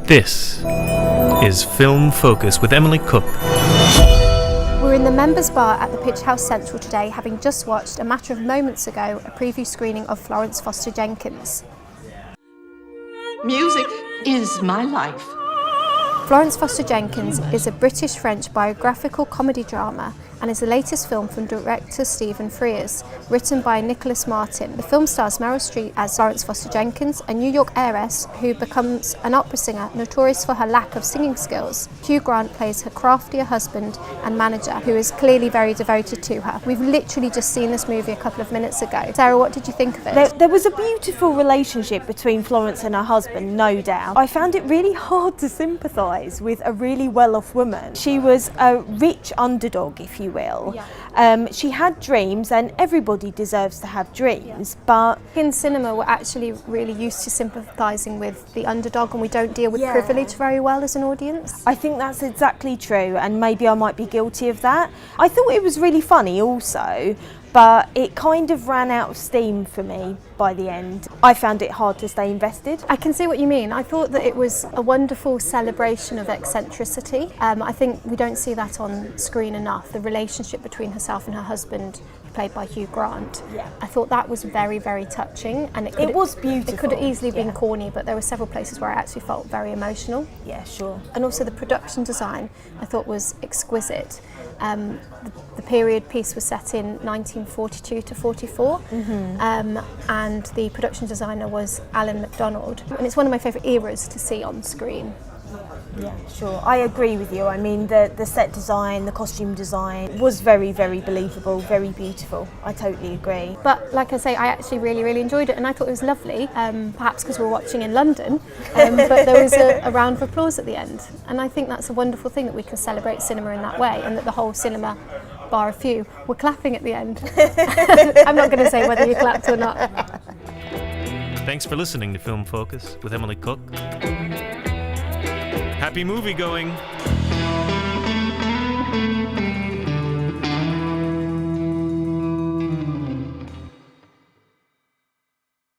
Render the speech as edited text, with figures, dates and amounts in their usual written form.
This is Film Focus with Emily Cook. We're in the members' bar at the Pitch House Central today, having just watched, a matter of moments ago, a preview screening of Florence Foster Jenkins. Music is my life. Florence Foster Jenkins is a British-French biographical comedy drama and is the latest film from director Stephen Frears, written by Nicholas Martin. The film stars Meryl Streep as Florence Foster Jenkins, a New York heiress who becomes an opera singer notorious for her lack of singing skills. Hugh Grant plays her craftier husband and manager, who is clearly very devoted to her. We've literally just seen this movie a couple of minutes ago. Sarah, what did you think of it? There was a beautiful relationship between Florence and her husband, no doubt. I found it really hard to sympathise with a really well-off woman. She was a rich underdog, if you will. Yeah. She had dreams, and everybody deserves to have dreams, but in cinema we're actually really used to sympathising with the underdog, and we don't deal with privilege very well as an audience. I think that's exactly true, and maybe I might be guilty of that. I thought it was really funny also, but it kind of ran out of steam for me by the end. I found it hard to stay invested. I can see what you mean. I thought that it was a wonderful celebration of eccentricity. I think we don't see that on screen enough. The relationship between herself and her husband, played by Hugh Grant. Yeah. I thought that was very, very touching, and it was beautiful. It could have easily been corny, but there were several places where I actually felt very emotional. Yeah, sure. And also the production design I thought was exquisite. The period piece was set in 1942 to 44, and the production designer was Alan MacDonald, and it's one of my favourite eras to see on screen. Yeah, sure. I agree with you. I mean, the set design, the costume design was very, very believable, very beautiful. I totally agree. But like I say, I actually really, really enjoyed it, and I thought it was lovely, perhaps because we were watching in London, but there was a round of applause at the end. And I think that's a wonderful thing, that we can celebrate cinema in that way, and that the whole cinema, bar a few, were clapping at the end. I'm not going to say whether you clapped or not. Thanks for listening to Film Focus with Emily Cook. Happy movie going!